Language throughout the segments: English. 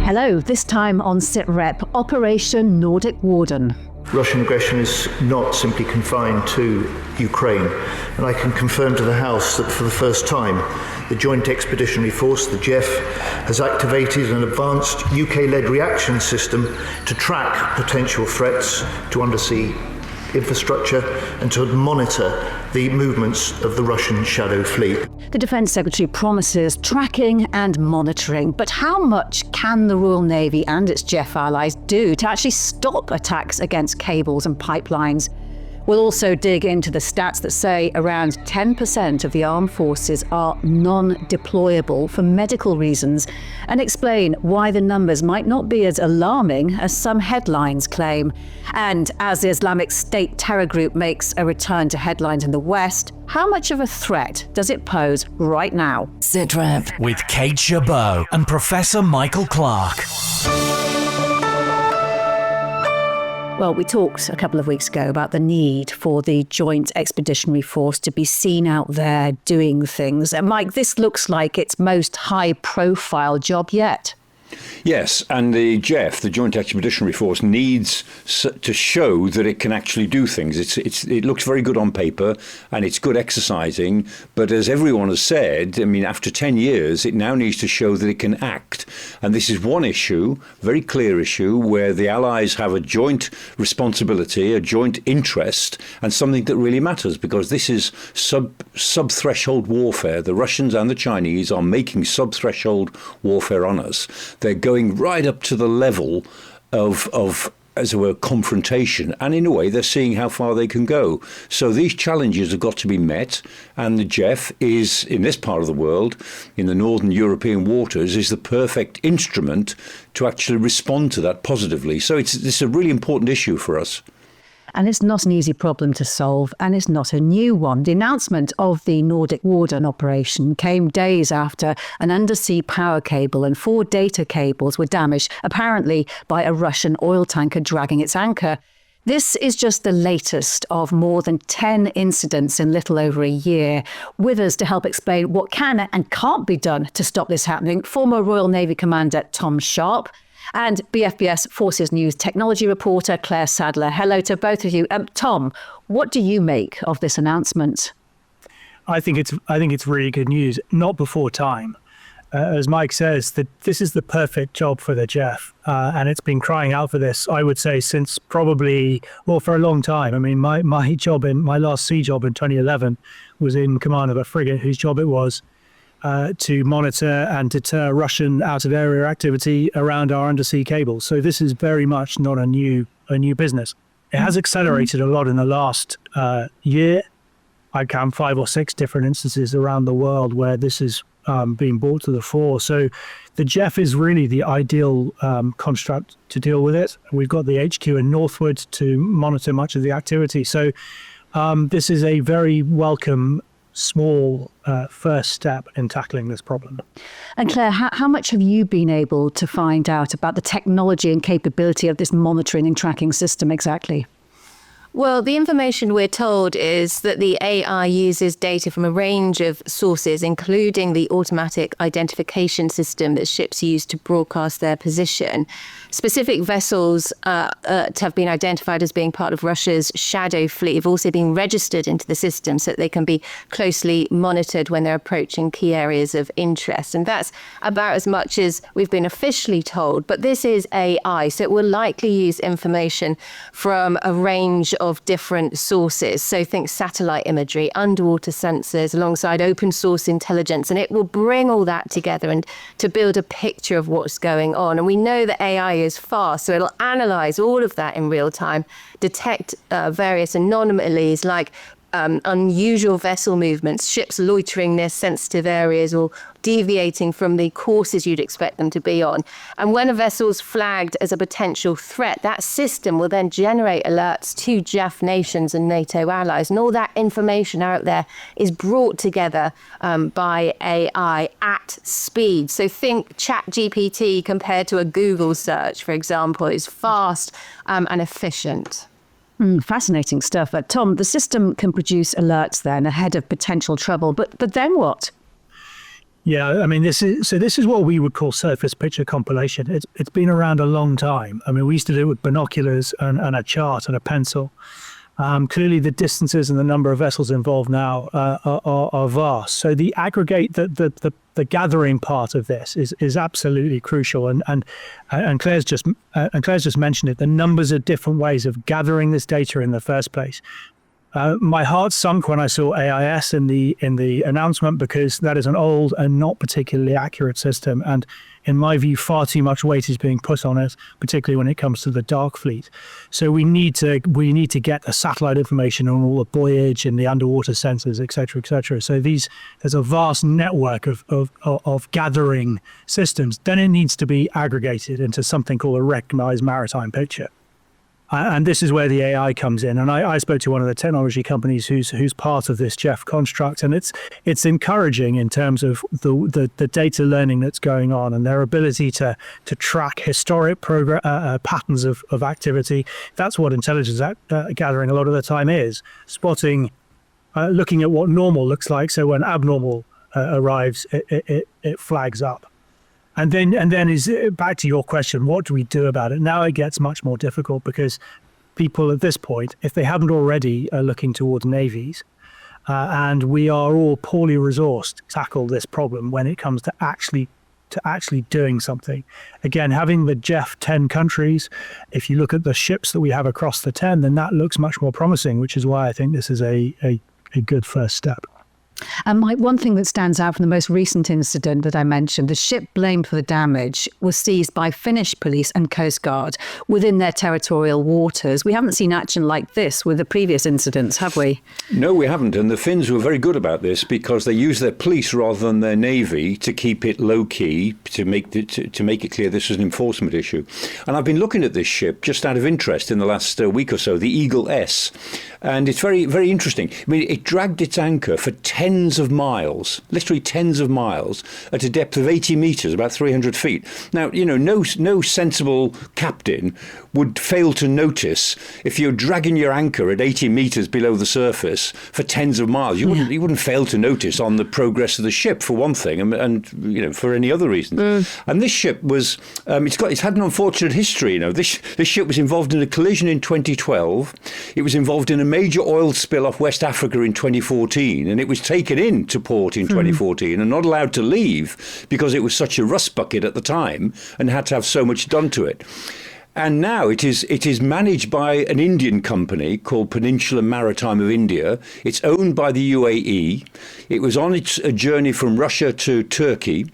Hello, this time on Sitrep, Operation Nordic Warden. Russian aggression is not simply confined to Ukraine, and I can confirm to the House that for the first time, the Joint Expeditionary Force, the JEF, has activated an advanced UK-led reaction system to track potential threats to undersea infrastructure and to monitor the movements of the Russian shadow fleet. The Defence Secretary promises tracking and monitoring, but how much can the Royal Navy and its JEF allies do to actually stop attacks against cables and pipelines? We'll also dig into the stats that say around 10% of the armed forces are non-deployable for medical reasons and explain why the numbers might not be as alarming as some headlines claim. And as the Islamic State terror group makes a return to headlines in the West, how much of a threat does it pose right now? Sitrep with Kate Chabot and Professor Michael Clark. Well, we talked a couple of weeks ago about the need for the Joint Expeditionary Force to be seen out there doing things. And Mike, this looks like its most high-profile job yet. Yes, and the JEF, the Joint Expeditionary Force, needs to show that it can actually do things. It looks very good on paper and it's good exercising, but as everyone has said, I mean, after 10 years, it now needs to show that it can act. And this is one issue, very clear issue, where the Allies have a joint responsibility, a joint interest, and something that really matters, because this is sub-threshold warfare. The Russians and the Chinese are making sub-threshold warfare on us. They're going right up to the level of, as it were, confrontation. And in a way, they're seeing how far they can go. So these challenges have got to be met. And the JEF is, in this part of the world, in the northern European waters, is the perfect instrument to actually respond to that positively. So it's a really important issue for us. And it's not an easy problem to solve, and it's not a new one. The announcement of the Nordic Warden operation came days after an undersea power cable and 4 data cables were damaged, apparently by a Russian oil tanker dragging its anchor. This is just the latest of more than 10 incidents in little over a year. With us to help explain what can and can't be done to stop this happening, former Royal Navy Commander Tom Sharpe, and BFBS Forces News technology reporter Claire Sadler. Hello to both of you. Tom, what do you make of this announcement? I think it's really good news. Not before time, as Mike says, that this is the perfect job for the JEF, and it's been crying out for this. I would say since probably for a long time. I mean, my last sea job in 2011 was in command of a frigate whose job it was to monitor and deter Russian out-of-area activity around our undersea cables. So this is very much not a new business. It has accelerated a lot in the last year. I count 5 or 6 different instances around the world where this is being brought to the fore. So the JEF is really the ideal construct to deal with it. We've got the HQ in Northwood to monitor much of the activity. So this is a very welcome small first step in tackling this problem. And Claire, how much have you been able to find out about the technology and capability of this monitoring and tracking system exactly? Well, the information we're told is that the AI uses data from a range of sources, including the automatic identification system that ships use to broadcast their position. Specific vessels have been identified as being part of Russia's shadow fleet have also been registered into the system so that they can be closely monitored when they're approaching key areas of interest. And that's about as much as we've been officially told. But this is AI, so it will likely use information from a range of different sources. So think satellite imagery, underwater sensors, alongside open source intelligence, and it will bring all that together and to build a picture of what's going on. And we know that AI is fast, so it'll analyze all of that in real time, detect various anomalies like unusual vessel movements, ships loitering near sensitive areas or deviating from the courses you'd expect them to be on. And when a vessel's flagged as a potential threat, that system will then generate alerts to JEF nations and NATO allies. And all that information out there is brought together by AI at speed. So think ChatGPT compared to a Google search, for example, is fast and efficient. Fascinating stuff. Tom, the system can produce alerts then ahead of potential trouble, but then what? Yeah, I mean, this is what we would call surface picture compilation. It's been around a long time. I mean, we used to do it with binoculars and a chart and a pencil. Clearly, the distances and the number of vessels involved now are vast. So the aggregate, the gathering part of this is absolutely crucial. And Claire's just mentioned it. The numbers of different ways of gathering this data in the first place. My heart sunk when I saw AIS in the announcement, because that is an old and not particularly accurate system, and in my view, far too much weight is being put on it, particularly when it comes to the dark fleet. So we need to get the satellite information on all the buoyage and the underwater sensors, et cetera, et cetera. So there's a vast network of gathering systems. Then it needs to be aggregated into something called a recognized maritime picture. And this is where the AI comes in. And I spoke to one of the technology companies who's part of this Jeff construct, and it's encouraging in terms of the data learning that's going on and their ability to track historic patterns of activity. That's what intelligence gathering a lot of the time is, spotting, looking at what normal looks like. So when abnormal arrives, it flags up. And then is back to your question, what do we do about it? Now it gets much more difficult, because people at this point, if they haven't already, are looking towards navies. And we are all poorly resourced to tackle this problem when it comes to actually doing something. Again, having the Jeff 10 countries, if you look at the ships that we have across the 10, then that looks much more promising, which is why I think this is a good first step. And Mike, one thing that stands out from the most recent incident that I mentioned, the ship blamed for the damage was seized by Finnish police and Coast Guard within their territorial waters. We haven't seen action like this with the previous incidents, have we? No, we haven't. And the Finns were very good about this, because they used their police rather than their navy to keep it low key, to make it clear this was an enforcement issue. And I've been looking at this ship just out of interest in the last week or so, the Eagle S. And it's very, very interesting. I mean, it dragged its anchor for tens of miles, literally tens of miles, at a depth of 80 meters, about 300 feet. Now, no sensible captain would fail to notice if you're dragging your anchor at 80 meters below the surface for tens of miles. You wouldn't fail to notice on the progress of the ship, for one thing, and for any other reason. And this ship was, it's had an unfortunate history. This ship was involved in a collision in 2012. It was involved in a major oil spill off West Africa in 2014, and it was taken into port in 2014 and not allowed to leave because it was such a rust bucket at the time and had to have so much done to it. And now it is managed by an Indian company called Peninsula Maritime of India. It's owned by the UAE. It was on its journey from Russia to Turkey.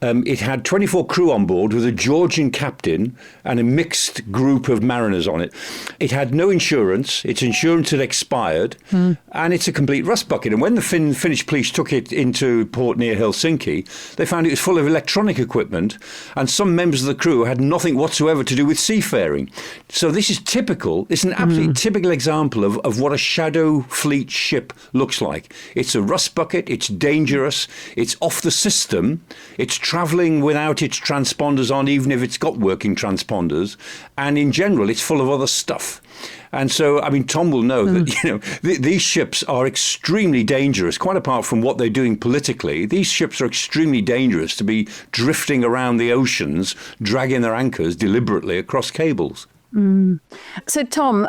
It had 24 crew on board with a Georgian captain and a mixed group of mariners on it. It had no insurance. Its insurance had expired, and it's a complete rust bucket. And when the Finnish police took it into port near Helsinki, they found it was full of electronic equipment, and some members of the crew had nothing whatsoever to do with seafaring. So this is typical. It's an absolutely typical example of what a shadow fleet ship looks like. It's a rust bucket. It's dangerous. It's off the system. It's travelling without its transponders on, even if it's got working transponders. And in general, it's full of other stuff. And so, I mean, Tom will know that, these ships are extremely dangerous, quite apart from what they're doing politically. These ships are extremely dangerous to be drifting around the oceans, dragging their anchors deliberately across cables. So, Tom,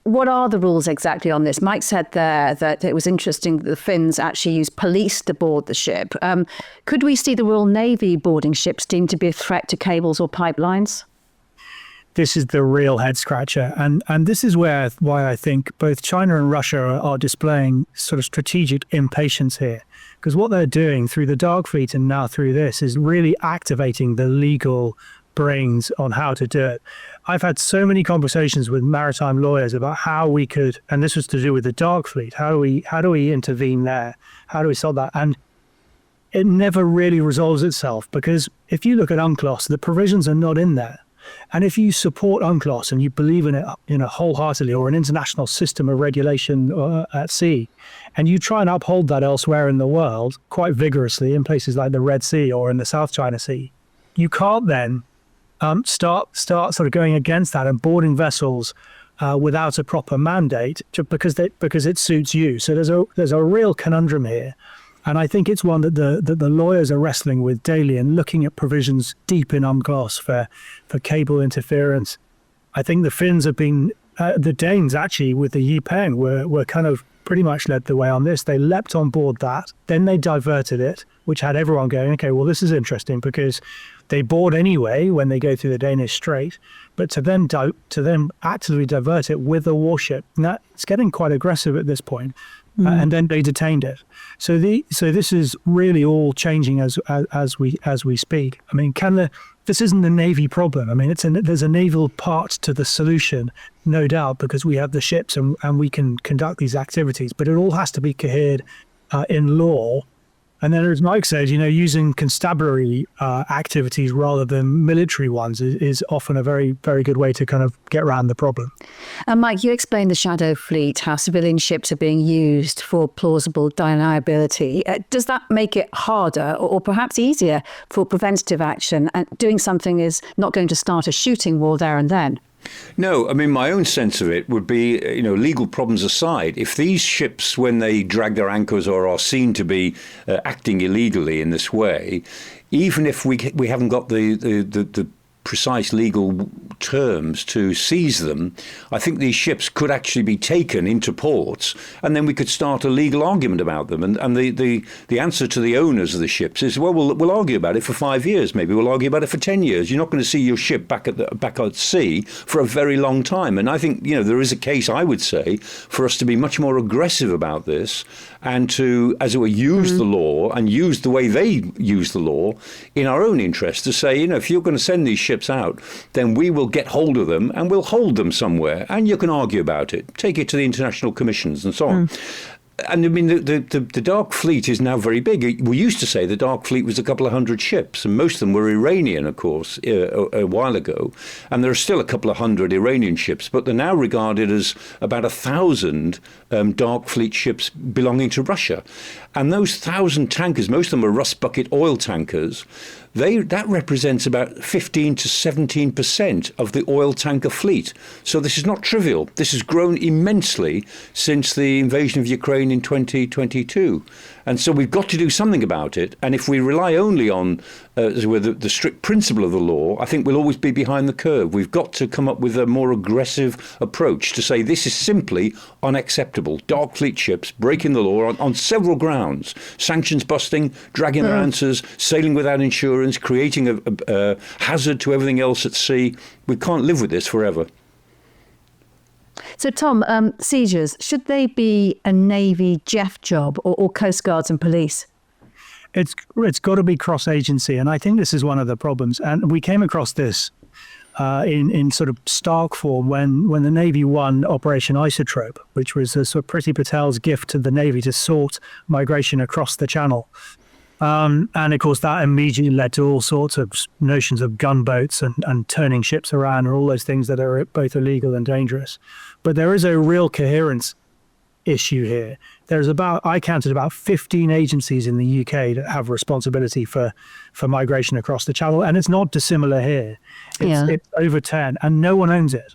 what are the rules exactly on this? Mike said there that it was interesting that the Finns actually used police to board the ship. Could we see the Royal Navy boarding ships deemed to be a threat to cables or pipelines? This is the real head scratcher. And this is why I think both China and Russia are displaying sort of strategic impatience here. Because what they're doing through the dark fleet and now through this is really activating the legal brains on how to do it. I've had so many conversations with maritime lawyers about how we could, and this was to do with the dark fleet, how do we intervene there? How do we solve that? And it never really resolves itself, because if you look at UNCLOS, the provisions are not in there. And if you support UNCLOS and you believe in it, wholeheartedly, or an international system of regulation at sea, and you try and uphold that elsewhere in the world quite vigorously in places like the Red Sea or in the South China Sea, you can't then start sort of going against that and boarding vessels without a proper mandate because it suits you. So there's a real conundrum here. And I think it's one that the lawyers are wrestling with daily and looking at provisions deep in UNCLOS for cable interference. I think the Finns have been, the Danes actually with the Yipeng were kind of pretty much led the way on this. They leapt on board that, then they diverted it, which had everyone going, okay, well, this is interesting because they board anyway when they go through the Danish Strait, but to then actively divert it with a warship, now it's getting quite aggressive at this point. And then they detained it. So this is really all changing as we speak. I mean, this isn't a Navy problem. I mean, there's a naval part to the solution, no doubt, because we have the ships and we can conduct these activities. But it all has to be cohered in law. And then, as Mike says, using constabulary activities rather than military ones is often a very, very good way to kind of get around the problem. And Mike, you explained the shadow fleet, how civilian ships are being used for plausible deniability. Does that make it harder or perhaps easier for preventative action? And doing something is not going to start a shooting war there and then. No, I mean, my own sense of it would be, legal problems aside, if these ships, when they drag their anchors or are seen to be acting illegally in this way, even if we haven't got the precise legal terms to seize them, I think these ships could actually be taken into ports, and then we could start a legal argument about them. And the answer to the owners of the ships is, well, we'll argue about it for 5 years, maybe we'll argue about it for 10 years. You're not going to see your ship back at sea for a very long time. And I think there is a case, I would say, for us to be much more aggressive about this and to, as it were, use the law and use the way they use the law in our own interest to say, if you're going to send these ships out, then we will get hold of them and we'll hold them somewhere, and you can argue about it, take it to the international commissions and so on. And I mean, the Dark Fleet is now very big. We used to say the Dark Fleet was a couple of hundred ships, and most of them were Iranian, of course, a while ago. And there are still a couple of hundred Iranian ships, but they're now regarded as about 1,000 Dark Fleet ships belonging to Russia. And those 1,000 tankers, most of them are rust bucket oil tankers, that represents about 15 to 17% of the oil tanker fleet. So this is not trivial. This has grown immensely since the invasion of Ukraine in 2022. And so we've got to do something about it. And if we rely only on the strict principle of the law, I think we'll always be behind the curve. We've got to come up with a more aggressive approach to say this is simply unacceptable. Dark Fleet ships breaking the law on several grounds. Sanctions busting, dragging their answers, sailing without insurance, creating a hazard to everything else at sea. We can't live with this forever. So, Tom, seizures, should they be a Navy JEF job or Coast Guards and police? It's got to be cross-agency, and I think this is one of the problems. And we came across this in sort of stark form when the Navy won Operation Isotrope, which was a sort of Priti Patel's gift to the Navy to sort migration across the Channel. And of course, that immediately led to all sorts of notions of gunboats and turning ships around and all those things that are both illegal and dangerous. But there is a real coherence issue here. I counted about 15 agencies in the UK that have responsibility for migration across the Channel. And it's not dissimilar here. It's over 10 and no one owns it.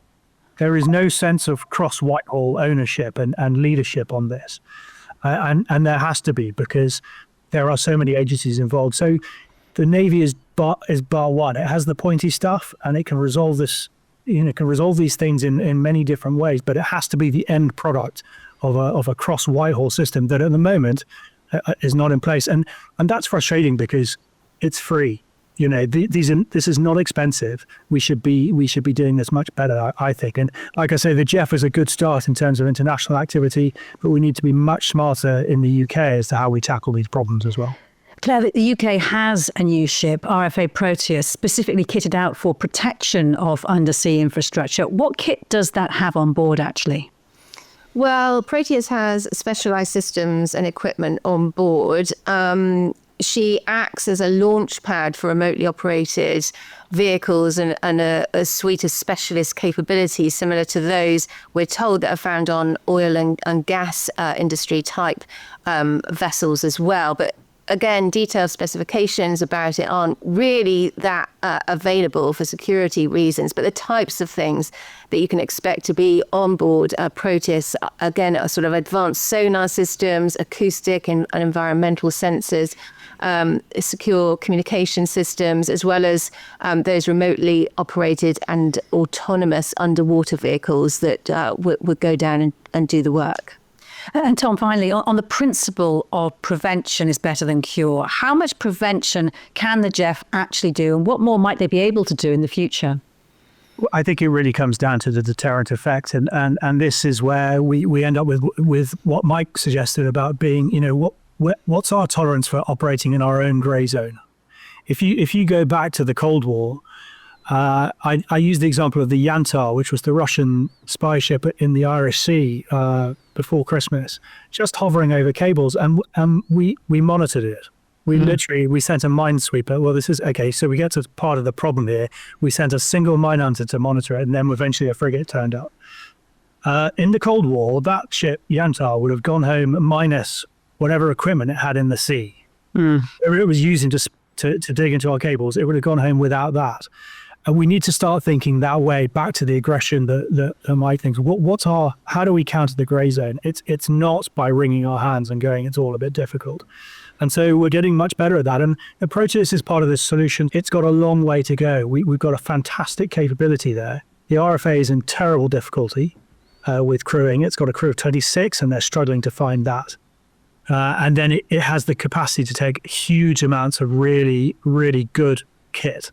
There is no sense of cross-Whitehall ownership and leadership on this. And there has to be, because there are so many agencies involved. So the Navy is bar one. It has the pointy stuff and it can resolve this, can resolve these things in many different ways, but it has to be the end product of a cross Whitehall system that at the moment is not in place. And that's frustrating because it's free. This is not expensive. We should be doing this much better, I think. And like I say, the JEF is a good start in terms of international activity, but we need to be much smarter in the UK as to how we tackle these problems as well. Claire, the UK has a new ship, RFA Proteus, specifically kitted out for protection of undersea infrastructure. What kit does that have on board, actually? Well, Proteus has specialised systems and equipment on board. She acts as a launch pad for remotely operated vehicles and a suite of specialist capabilities similar to those we're told that are found on oil and gas industry type vessels as well. But again, detailed specifications about it aren't really that available for security reasons, but the types of things that you can expect to be on board Proteus, again, are sort of advanced sonar systems, acoustic and environmental sensors, secure communication systems, as well as those remotely operated and autonomous underwater vehicles that would go down and do the work. And Tom, finally, on the principle of prevention is better than cure, how much prevention can the JEF actually do, and what more might they be able to do in the future? I think it really comes down to the deterrent effect, and this is where we end up with what Mike suggested about being, what's our tolerance for operating in our own grey zone? If you go back to the Cold War, I use the example of the Yantar, which was the Russian spy ship in the Irish Sea before Christmas, just hovering over cables, and we monitored it. We sent a minesweeper. Well, this is okay. So we get to part of the problem here. We sent a single mine hunter to monitor it, and then eventually a frigate turned up. In the Cold War, that ship Yantar would have gone home minus whatever equipment it had in the sea. It was using to dig into our cables. It would have gone home without that. And we need to start thinking that way, back to the aggression that Mike thinks. How do we counter the grey zone? It's not by wringing our hands and going, it's all a bit difficult. And so we're getting much better at that. And Proteus is part of this solution. It's got a long way to go. We've got a fantastic capability there. The RFA is in terrible difficulty with crewing. It's got a crew of 26, and they're struggling to find that. And then it has the capacity to take huge amounts of really, really good kit.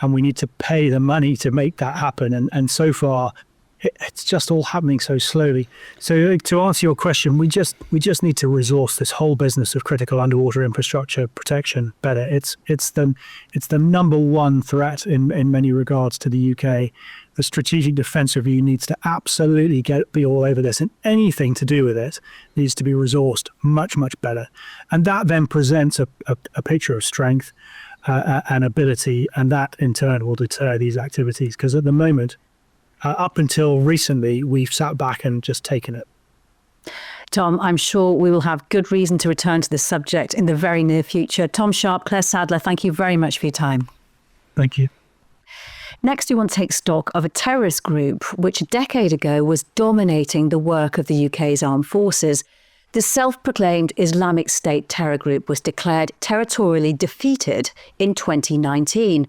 And we need to pay the money to make that happen. And so far, it's just all happening so slowly. So to answer your question, we just need to resource this whole business of critical underwater infrastructure protection better. It's the number one threat in many regards to the UK. The Strategic Defence Review needs to absolutely be all over this, and anything to do with it needs to be resourced much, much better. And that then presents a picture of strength and ability, and that in turn will deter these activities. Because at the moment, up until recently, we've sat back and just taken it. Tom, I'm sure we will have good reason to return to this subject in the very near future. Tom Sharpe, Claire Sadler, thank you very much for your time. Thank you. Next, we want to take stock of a terrorist group which a decade ago was dominating the work of the UK's armed forces. The self-proclaimed Islamic State terror group was declared territorially defeated in 2019.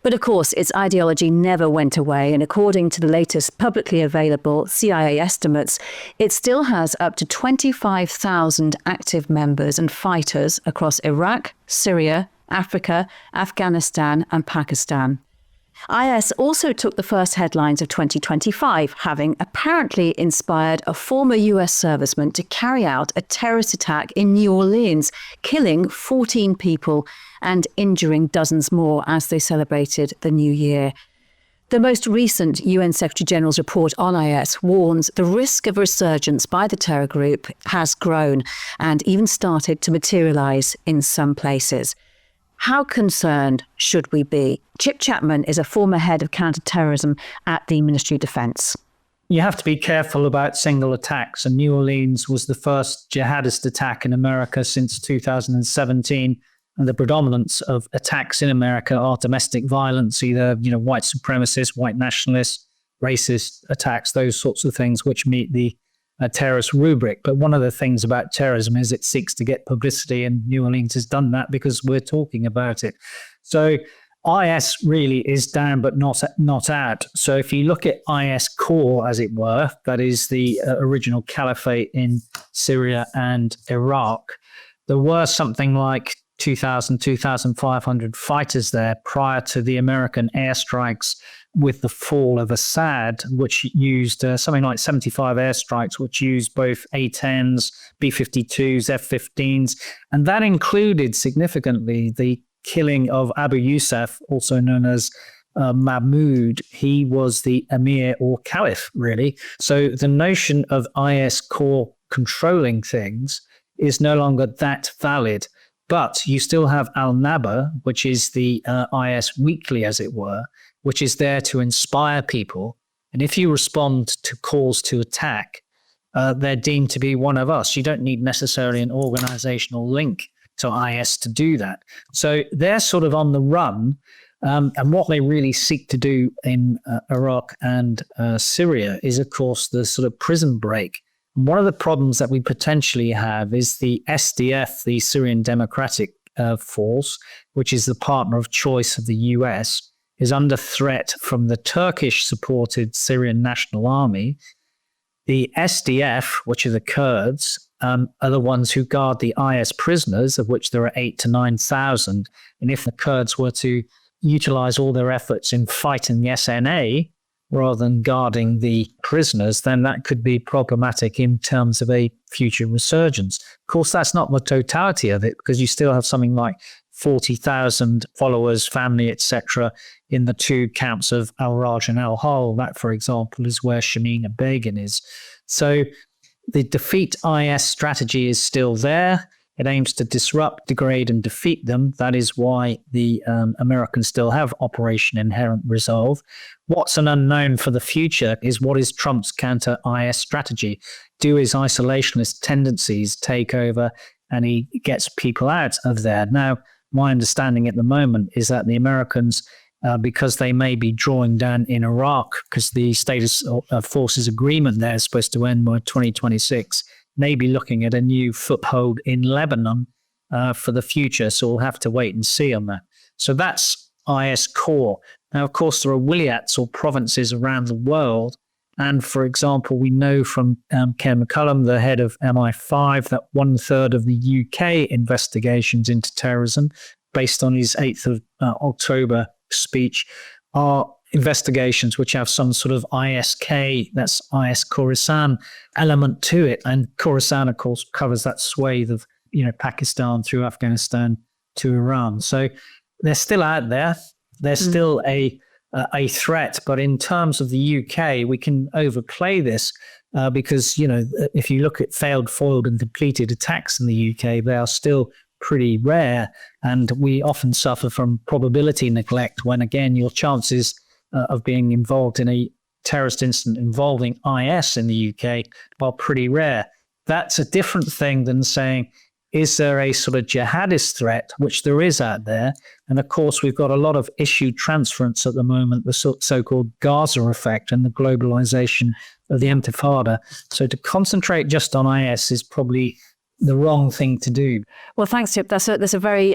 But of course, its ideology never went away, and according to the latest publicly available CIA estimates, it still has up to 25,000 active members and fighters across Iraq, Syria, Africa, Afghanistan and Pakistan. IS also took the first headlines of 2025, having apparently inspired a former US serviceman to carry out a terrorist attack in New Orleans, killing 14 people and injuring dozens more as they celebrated the new year. The most recent UN Secretary-General's report on IS warns the risk of resurgence by the terror group has grown and even started to materialise in some places. How concerned should we be? Chip Chapman is a former head of counter-terrorism at the Ministry of Defence. You have to be careful about single attacks, and New Orleans was the first jihadist attack in America since 2017. And the predominance of attacks in America are domestic violence, either white supremacists, white nationalists, racist attacks, those sorts of things, which meet the terrorist rubric. But one of the things about terrorism is it seeks to get publicity, and New Orleans has done that because we're talking about it. So IS really is down but not out. So if you look at IS core, as it were, that is the original caliphate in Syria and Iraq, there were something like 2,500 fighters there prior to the American airstrikes with the fall of Assad, which used something like 75 airstrikes, which used both A-10s, B-52s, F-15s. And that included significantly the killing of Abu Yusuf, also known as Mahmoud. He was the emir or caliph, really. So the notion of IS core controlling things is no longer that valid. But you still have Al-Naba, which is the IS weekly, as it were, which is there to inspire people. And if you respond to calls to attack, they're deemed to be one of us. You don't need necessarily an organizational link to IS to do that. So they're sort of on the run. And what they really seek to do in Iraq and Syria is, of course, the sort of prison break. And one of the problems that we potentially have is the SDF, the Syrian Democratic Force, which is the partner of choice of the US, is under threat from the Turkish-supported Syrian National Army. The SDF, which are the Kurds, are the ones who guard the IS prisoners, of which there are 8,000 to 9,000. And if the Kurds were to utilize all their efforts in fighting the SNA rather than guarding the prisoners, then that could be problematic in terms of a future resurgence. Of course, that's not the totality of it, because you still have something like 40,000 followers, family, etc., in the two camps of Al-Raj and Al-Hol. That, for example, is where Shamina Begin is. So the defeat IS strategy is still there. It aims to disrupt, degrade, and defeat them. That is why the Americans still have Operation Inherent Resolve. What's an unknown for the future is what is Trump's counter-IS strategy? Do his isolationist tendencies take over and he gets people out of there? Now, my understanding at the moment is that the Americans, because they may be drawing down in Iraq, because the status forces agreement there is supposed to end by 2026, may be looking at a new foothold in Lebanon for the future. So we'll have to wait and see on that. So that's IS core. Now, of course, there are wilayats or provinces around the world. And for example, we know from Ken McCullum, the head of MI5, that 1/3 of the UK investigations into terrorism, based on his 8th of October speech, are investigations which have some sort of ISK, that's IS Khorasan element to it. And Khorasan, of course, covers that swathe of, Pakistan through Afghanistan to Iran. So they're still out there. They're still a threat. But in terms of the UK, we can overplay this because, if you look at failed, foiled and depleted attacks in the UK, they are still pretty rare. And we often suffer from probability neglect when, again, your chances of being involved in a terrorist incident involving IS in the UK are pretty rare. That's a different thing than saying, is there a sort of jihadist threat, which there is out there? And of course, we've got a lot of issue transference at the moment, the so-called Gaza effect and the globalization of the Intifada. So to concentrate just on IS is probably the wrong thing to do. Well, thanks, Chip. That's a very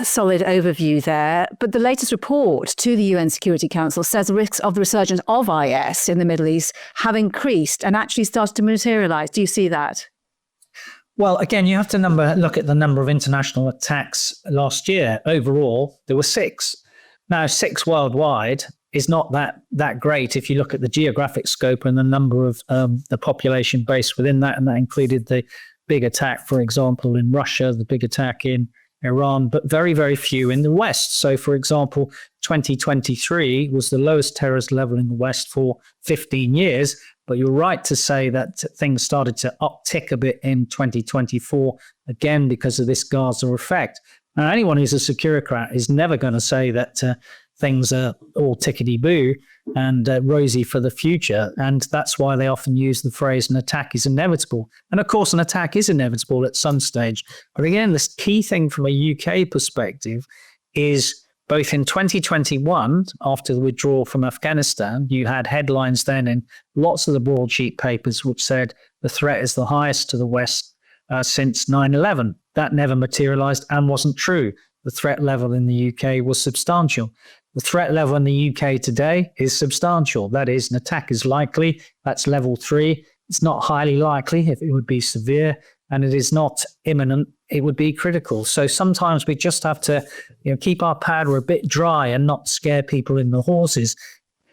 solid overview there. But the latest report to the UN Security Council says the risks of the resurgence of IS in the Middle East have increased and actually started to materialize. Do you see that? Well, again, you have to look at the number of international attacks last year. Overall, there were 6. Now, 6 worldwide is not that great if you look at the geographic scope and the number of the population base within that, and that included the big attack, for example, in Russia, the big attack in Iran, but very, very few in the West. So, for example, 2023 was the lowest terrorist level in the West for 15 years. But you're right to say that things started to uptick a bit in 2024, again, because of this Gaza effect. Now, anyone who's a securocrat is never going to say that things are all tickety-boo and rosy for the future. And that's why they often use the phrase, an attack is inevitable. And of course, an attack is inevitable at some stage. But again, this key thing from a UK perspective is both in 2021, after the withdrawal from Afghanistan, you had headlines then in lots of the broadsheet papers which said the threat is the highest to the West since 9/11. That never materialized and wasn't true. The threat level in the UK was substantial. The threat level in the UK today is substantial. That is, an attack is likely. That's level 3. It's not highly likely if it would be severe, and it is not imminent. It would be critical. So sometimes we just have to keep our powder a bit dry and not scare people in the horses.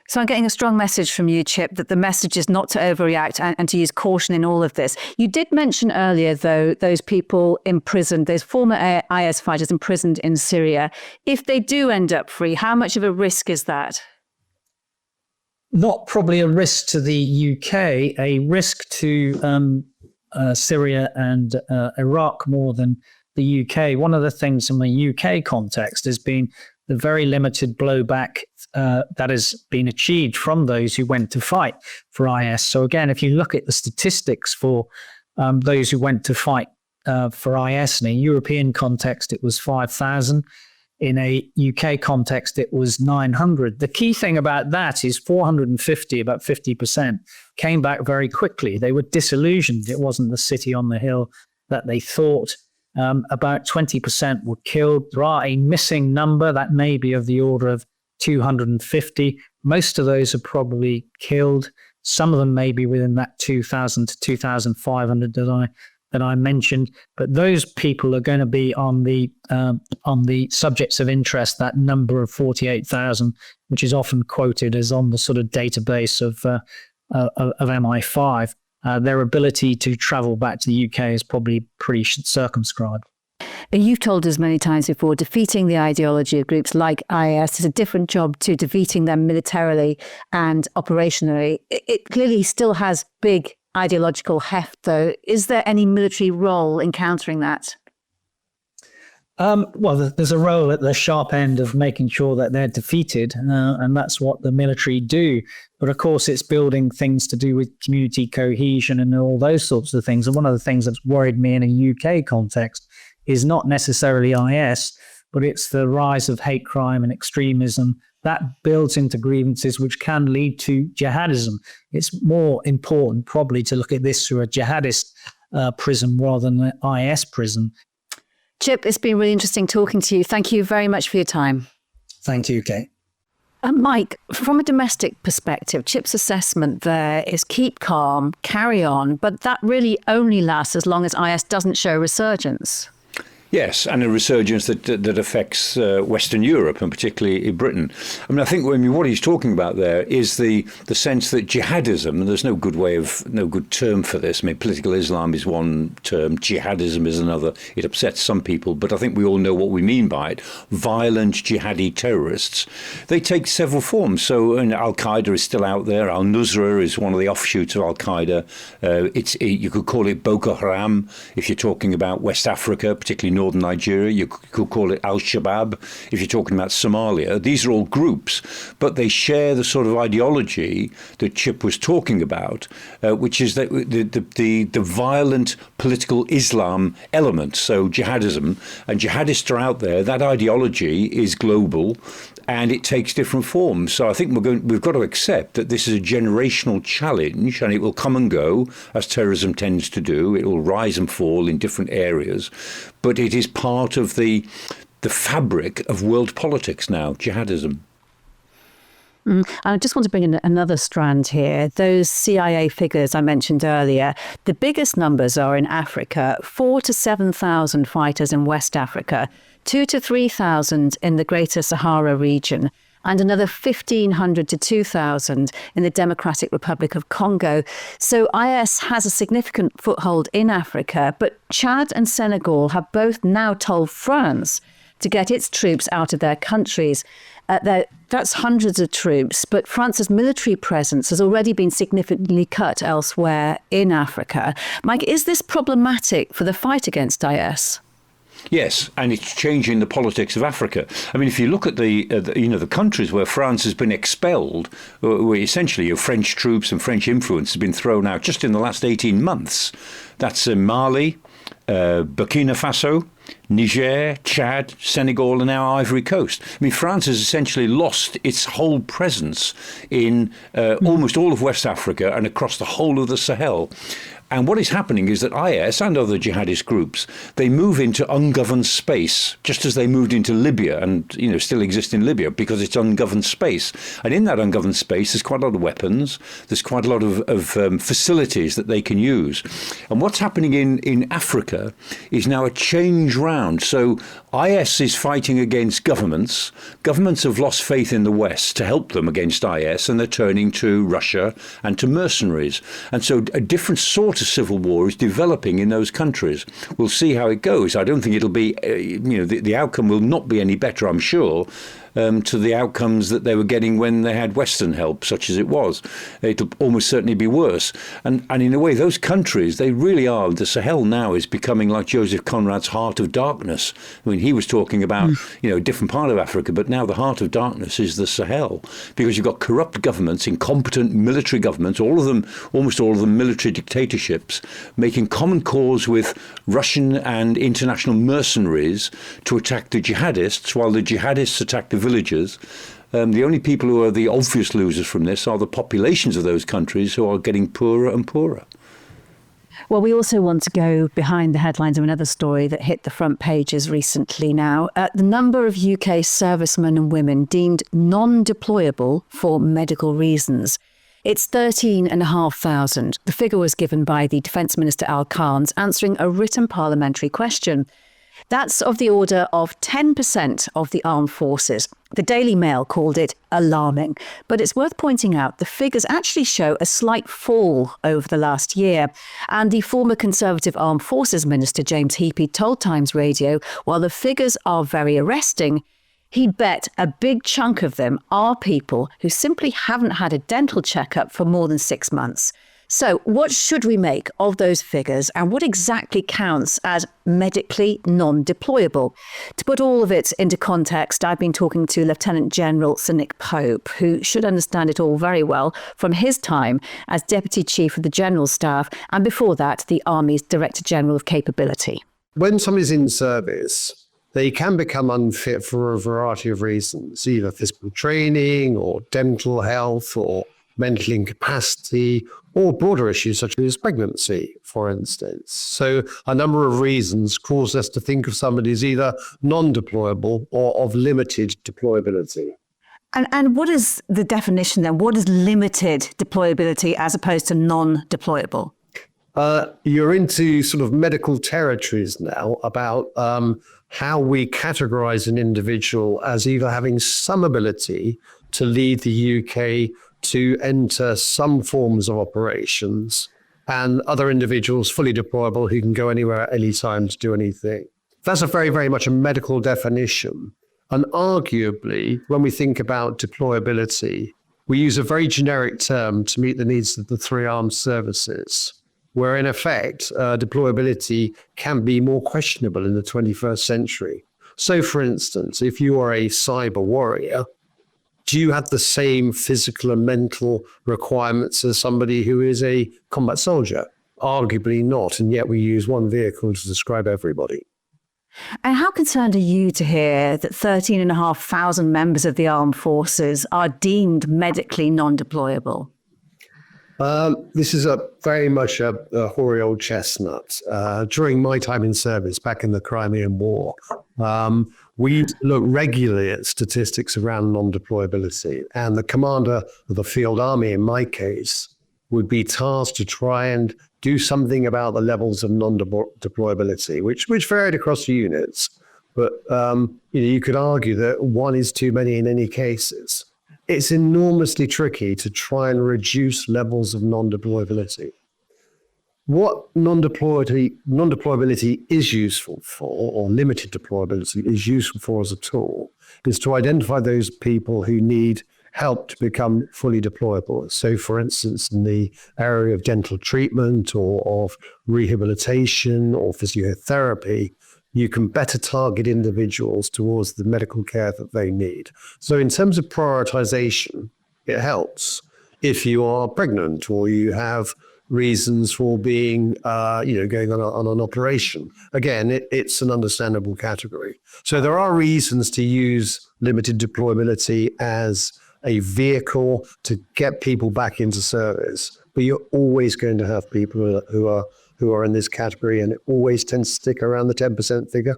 So I'm getting a strong message from you, Chip, that the message is not to overreact and to use caution in all of this. You did mention earlier, though, those people imprisoned, those former IS fighters imprisoned in Syria. If they do end up free, how much of a risk is that? Not probably a risk to the UK, a risk to Syria and Iraq more than the UK. One of the things in the UK context has been the very limited blowback that has been achieved from those who went to fight for IS. So again, if you look at the statistics for those who went to fight for IS. In a European context, it was 5,000. In a UK context, it was 900. The key thing about that is 450, about 50%, came back very quickly. They were disillusioned. It wasn't the city on the hill that they thought. About 20% were killed. There are a missing number that may be of the order of 250. Most of those are probably killed. Some of them may be within that 2,000 to 2,500 that I mentioned, but those people are going to be on the subjects of interest, that number of 48,000, which is often quoted as on the sort of database of MI5. Their ability to travel back to the UK is probably pretty circumscribed. You've told us many times before, defeating the ideology of groups like IS is a different job to defeating them militarily and operationally. It clearly still has big ideological heft, though. Is there any military role in countering that? Well, there's a role at the sharp end of making sure that they're defeated, and that's what the military do. But of course, it's building things to do with community cohesion and all those sorts of things. And one of the things that's worried me in a UK context is not necessarily IS, but it's the rise of hate crime and extremism that builds into grievances which can lead to jihadism. It's more important probably to look at this through a jihadist prism rather than an IS prism. Chip, it's been really interesting talking to you. Thank you very much for your time. Thank you, Kate. Mike, from a domestic perspective, Chip's assessment there is keep calm, carry on, but that really only lasts as long as IS doesn't show resurgence. Yes, and a resurgence that affects Western Europe and particularly Britain. I mean, I think what he's talking about there is the sense that jihadism, and there's no good term for this. I mean, political Islam is one term, jihadism is another. It upsets some people, but I think we all know what we mean by it. Violent jihadi terrorists. They take several forms. So Al-Qaeda is still out there. Al-Nusra is one of the offshoots of Al-Qaeda. You could call it Boko Haram if you're talking about West Africa, particularly northern Nigeria. You could call it Al-Shabaab if you're talking about Somalia. These are all groups, but they share the sort of ideology that Chip was talking about, which is that the violent political Islam element, so jihadism, and jihadists are out there. That ideology is global, and it takes different forms. So I think we've got to accept that this is a generational challenge, and it will come and go as terrorism tends to do. It will rise and fall in different areas, but it is part of the fabric of world politics now, jihadism. I just want to bring in another strand here. Those CIA figures I mentioned earlier, the biggest numbers are in Africa, 4,000 to 7,000 fighters in West Africa, 2,000 to 3,000 in the Greater Sahara region, and another 1,500 to 2,000 in the Democratic Republic of Congo. So IS has a significant foothold in Africa, but Chad and Senegal have both now told France to get its troops out of their countries. That's hundreds of troops, but France's military presence has already been significantly cut elsewhere in Africa. Mike, is this problematic for the fight against IS? Yes, and it's changing the politics of Africa. I mean, if you look at the countries where France has been expelled, where essentially your French troops and French influence has been thrown out just in the last 18 months. That's Mali, Burkina Faso, Niger, Chad, Senegal, and now Ivory Coast. I mean, France has essentially lost its whole presence in almost all of West Africa and across the whole of the Sahel. And what is happening is that IS and other jihadist groups, they move into ungoverned space, just as they moved into Libya and, still exist in Libya because it's ungoverned space. And in that ungoverned space, there's quite a lot of weapons. There's quite a lot of facilities that they can use. And what's happening in Africa is now a change round. So IS is fighting against governments. Governments have lost faith in the West to help them against IS, and they're turning to Russia and to mercenaries. And so a different sort of civil war is developing in those countries. We'll see how it goes. I don't think it'll be, the outcome will not be any better, I'm sure. to the outcomes that they were getting when they had Western help, such as it was. It'll almost certainly be worse. And in a way, those countries, they really are. The Sahel now is becoming like Joseph Conrad's heart of darkness. I mean, he was talking about, a different part of Africa, but now the heart of darkness is the Sahel, because you've got corrupt governments, incompetent military governments, almost all of them military dictatorships, making common cause with Russian and international mercenaries to attack the jihadists, while the jihadists attack the villagers. The only people who are the obvious losers from this are the populations of those countries, who are getting poorer and poorer. Well, we also want to go behind the headlines of another story that hit the front pages recently now. The number of UK servicemen and women deemed non-deployable for medical reasons. It's 13,500. The figure was given by the Defence Minister Al Khan's answering a written parliamentary question. That's of the order of 10% of the armed forces. The Daily Mail called it alarming, but it's worth pointing out the figures actually show a slight fall over the last year. And the former Conservative Armed Forces Minister, James Heappey, told Times Radio, while the figures are very arresting, he'd bet a big chunk of them are people who simply haven't had a dental checkup for more than 6 months. So what should we make of those figures, and what exactly counts as medically non-deployable? To put all of it into context, I've been talking to Lieutenant General Sir Nick Pope, who should understand it all very well from his time as Deputy Chief of the General Staff, and before that, the Army's Director General of Capability. When somebody's in service, they can become unfit for a variety of reasons, either physical training or dental health or mental incapacity, or broader issues such as pregnancy, for instance. So a number of reasons cause us to think of somebody as either non-deployable or of limited deployability. And what is the definition then? What is limited deployability as opposed to non-deployable? You're into sort of medical territories now about how we categorize an individual as either having some ability to lead the UK to enter some forms of operations, and other individuals fully deployable who can go anywhere at any time to do anything. That's a very, very much a medical definition. And arguably, when we think about deployability, we use a very generic term to meet the needs of the three armed services, where in effect, deployability can be more questionable in the 21st century. So for instance, if you are a cyber warrior, do you have the same physical and mental requirements as somebody who is a combat soldier? Arguably not, and yet we use one vehicle to describe everybody. And how concerned are you to hear that 13,500 members of the armed forces are deemed medically non-deployable? This is very much a hoary old chestnut. During my time in service back in the Crimean War, we look regularly at statistics around non-deployability, and the commander of the field army, in my case, would be tasked to try and do something about the levels of non-deployability, which varied across the units. But you could argue that one is too many in any cases. It's enormously tricky to try and reduce levels of non-deployability. What non-deployability is useful for, or limited deployability is useful for as a tool, is to identify those people who need help to become fully deployable. So, for instance, in the area of dental treatment or of rehabilitation or physiotherapy, you can better target individuals towards the medical care that they need. So in terms of prioritization, it helps. If you are pregnant or you have reasons for being, going on an operation, again, it's an understandable category. So there are reasons to use limited deployability as a vehicle to get people back into service, but you're always going to have people who are in this category, and it always tends to stick around the 10% figure.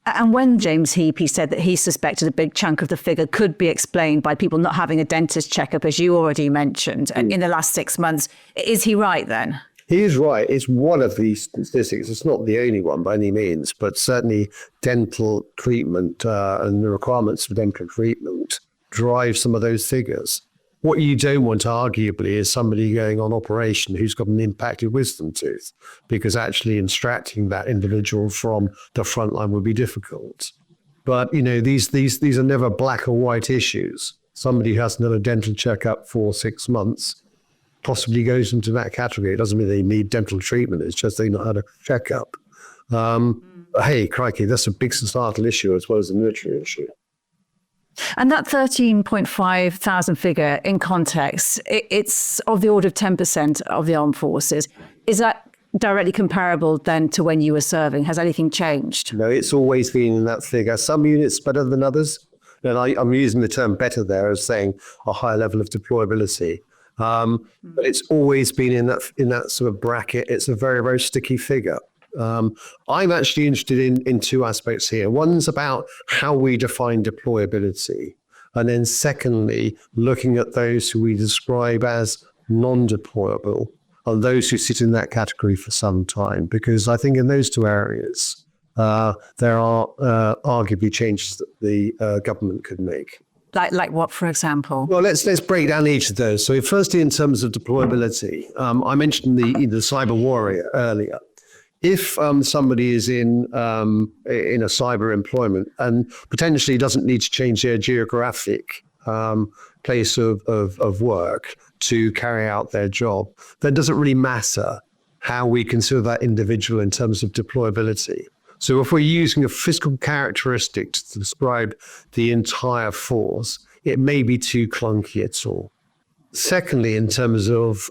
And when James Heappey said that he suspected a big chunk of the figure could be explained by people not having a dentist checkup, as you already mentioned, in the last 6 months, is he right then? He is right. It's one of these statistics. It's not the only one by any means, but certainly dental treatment and the requirements for dental treatment drive some of those figures. What you don't want, arguably, is somebody going on operation who's got an impacted wisdom tooth, because actually extracting that individual from the front line would be difficult. But, these are never black or white issues. Somebody who hasn't had a dental checkup for 6 months possibly goes into that category. It doesn't mean they need dental treatment. It's just they've not had a checkup. Hey, crikey, that's a big societal issue as well as a military issue. And that 13.5 thousand figure, in context, it's of the order of 10% of the armed forces. Is that directly comparable then to when you were serving? Has anything changed? No, it's always been in that figure. Some units better than others. And I'm using the term better there as saying a higher level of deployability. But it's always been in that sort of bracket. It's a very, very sticky figure. I'm actually interested in two aspects here. One's about how we define deployability. And then secondly, looking at those who we describe as non-deployable and those who sit in that category for some time. Because I think in those two areas, there are arguably changes that the government could make. Like what, for example? Well, let's break down each of those. So firstly, in terms of deployability, I mentioned the cyber warrior earlier. If somebody is in a cyber employment and potentially doesn't need to change their geographic place of work to carry out their job, then it doesn't really matter how we consider that individual in terms of deployability. So if we're using a physical characteristic to describe the entire force, it may be too clunky at all. Secondly, in terms of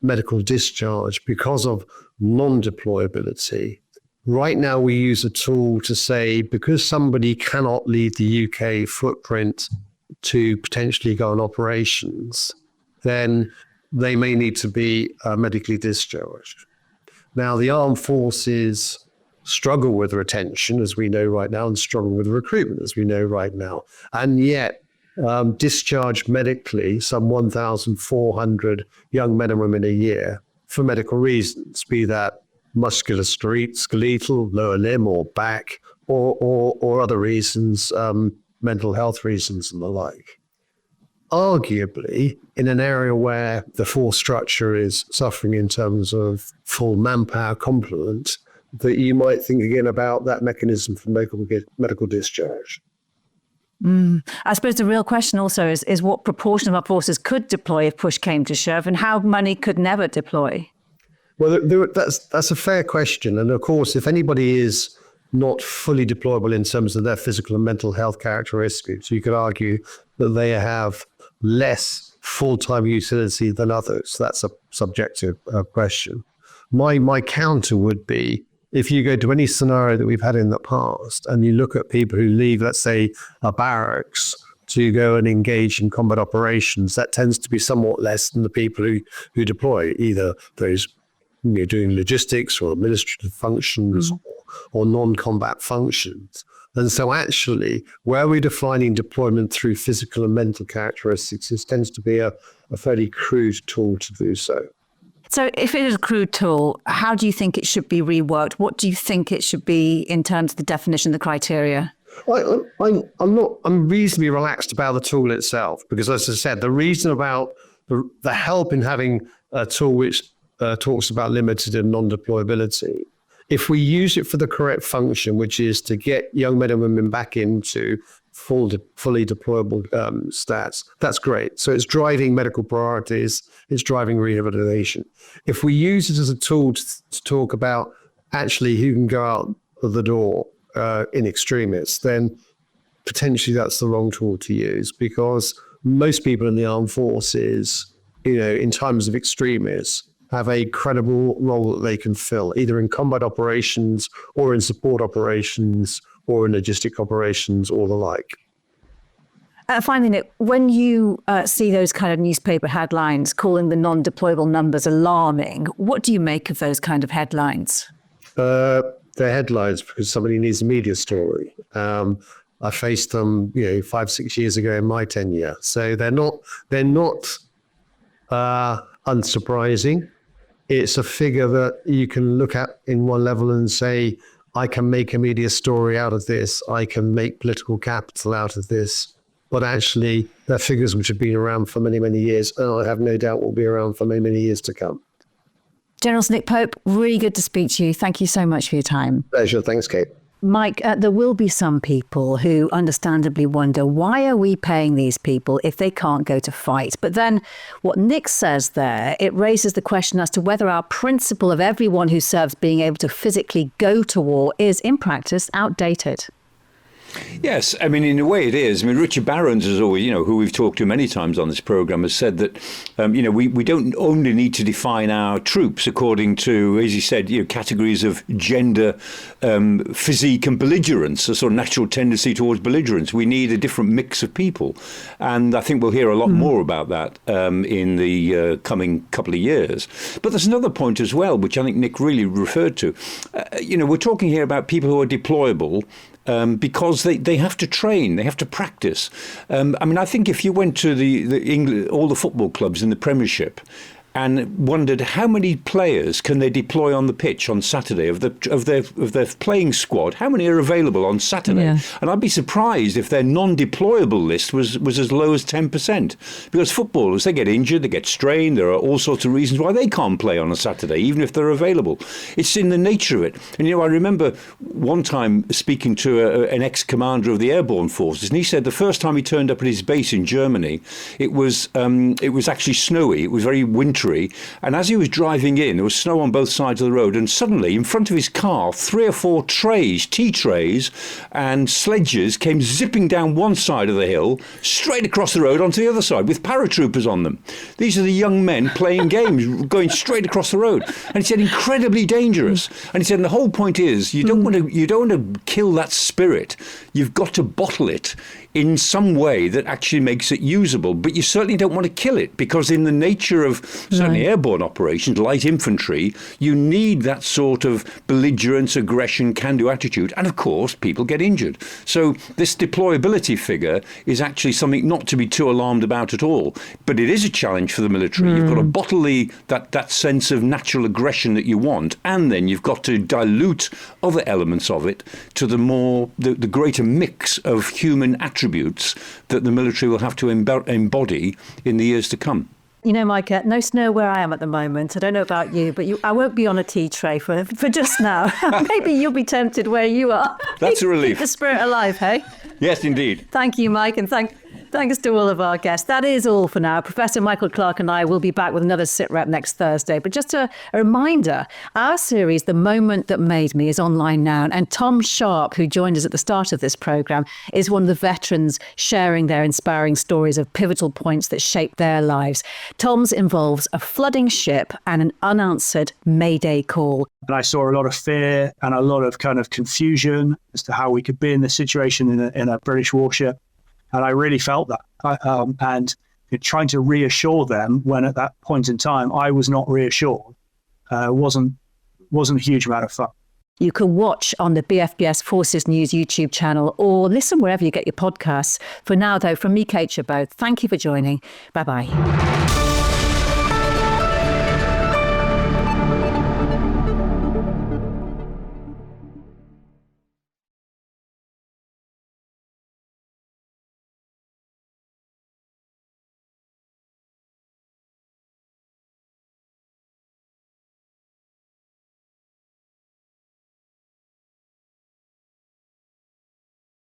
medical discharge, because of non-deployability, right now we use a tool to say, because somebody cannot leave the UK footprint to potentially go on operations, then they may need to be medically discharged. Now, the armed forces struggle with retention, as we know right now, and struggle with recruitment, as we know right now. And yet, discharge medically some 1,400 young men and women a year for medical reasons, be that musculoskeletal, lower limb or back, or other reasons, mental health reasons and the like. Arguably, in an area where the force structure is suffering in terms of full manpower complement, that you might think again about that mechanism for medical discharge. I suppose the real question also is what proportion of our forces could deploy if push came to shove, and how many could never deploy? Well, that's a fair question. And of course, if anybody is not fully deployable in terms of their physical and mental health characteristics, you could argue that they have less full-time utility than others. That's a subjective question. My counter would be, if you go to any scenario that we've had in the past and you look at people who leave, let's say, a barracks to go and engage in combat operations, that tends to be somewhat less than the people who deploy, either those doing logistics or administrative functions or non-combat functions. And so actually, where we're defining deployment through physical and mental characteristics, this tends to be a fairly crude tool to do so. So if it is a crude tool, how do you think it should be reworked? What do you think it should be in terms of the definition, the criteria? I'm reasonably relaxed about the tool itself, because as I said, the reason about the help in having a tool which talks about limited and non-deployability, if we use it for the correct function, which is to get young men and women back into fully deployable stats, that's great. So it's driving medical priorities, it's driving rehabilitation. If we use it as a tool to talk about actually who can go out of the door in extremis, then potentially that's the wrong tool to use, because most people in the armed forces, in times of extremis, have a credible role that they can fill, either in combat operations or in support operations or in logistic operations or the like. Finally, Nick, when you see those kind of newspaper headlines calling the non-deployable numbers alarming, what do you make of those kind of headlines? They're headlines because somebody needs a media story. I faced them, 5-6 years ago in my tenure. So they're not unsurprising. It's a figure that you can look at in one level and say, I can make a media story out of this. I can make political capital out of this. But actually, they're figures which have been around for many, many years, and I have no doubt will be around for many, many years to come. General Nick Pope, really good to speak to you. Thank you so much for your time. Pleasure. Thanks, Kate. Mike, there will be some people who understandably wonder, why are we paying these people if they can't go to fight? But then what Nick says there, it raises the question as to whether our principle of everyone who serves being able to physically go to war is, in practice, outdated. Yes, I mean, in a way it is. I mean, Richard Barrons is always, who we've talked to many times on this programme, has said that, we don't only need to define our troops according to, as he said, categories of gender, physique and belligerence, a sort of natural tendency towards belligerence. We need a different mix of people. And I think we'll hear a lot more about that in the coming couple of years. But there's another point as well, which I think Nick really referred to. We're talking here about people who are deployable, because they have to train, they have to practice. I think if you went to all the football clubs in the Premiership and wondered how many players can they deploy on the pitch on Saturday of their playing squad, how many are available on Saturday? Yeah. And I'd be surprised if their non-deployable list was as low as 10%. Because footballers, they get injured, they get strained, there are all sorts of reasons why they can't play on a Saturday, even if they're available. It's in the nature of it. And I remember one time speaking to an ex-commander of the airborne forces, and he said the first time he turned up at his base in Germany, it was actually snowy, it was very wintry. And as he was driving in, there was snow on both sides of the road, and suddenly in front of his car 3 or 4 tea trays and sledges came zipping down one side of the hill straight across the road onto the other side with paratroopers on them. These are the young men playing games going straight across the road, and he said incredibly dangerous. And he said, and the whole point is you don't want to kill that spirit. You've got to bottle it in some way that actually makes it usable, but you certainly don't want to kill it, because in the nature of certainly airborne operations, light infantry, you need that sort of belligerence, aggression, can-do attitude, and of course people get injured. So this deployability figure is actually something not to be too alarmed about at all, but it is a challenge for the military. You've got to bottle that sense of natural aggression that you want, and then you've got to dilute other elements of it to the greater mix of human attributes that the military will have to embody in the years to come. Mike, no snow where I am at the moment. I don't know about you, but I won't be on a tea tray for just now. Maybe you'll be tempted where you are. That's a relief. Keep the spirit alive, hey? Yes, indeed. Thank you, Mike, and thanks to all of our guests. That is all for now. Professor Michael Clark and I will be back with another Sitrep next Thursday. But just a reminder, our series, The Moment That Made Me, is online now. And Tom Sharpe, who joined us at the start of this programme, is one of the veterans sharing their inspiring stories of pivotal points that shaped their lives. Tom's involves a flooding ship and an unanswered Mayday call. And I saw a lot of fear and a lot of kind of confusion as to how we could be in this situation in a British warship. And I really felt that. And trying to reassure them when at that point in time I was not reassured wasn't a huge amount of fun. You can watch on the BFBS Forces News YouTube channel or listen wherever you get your podcasts. For now, though, from me, Kate Chabot, thank you for joining. Bye-bye.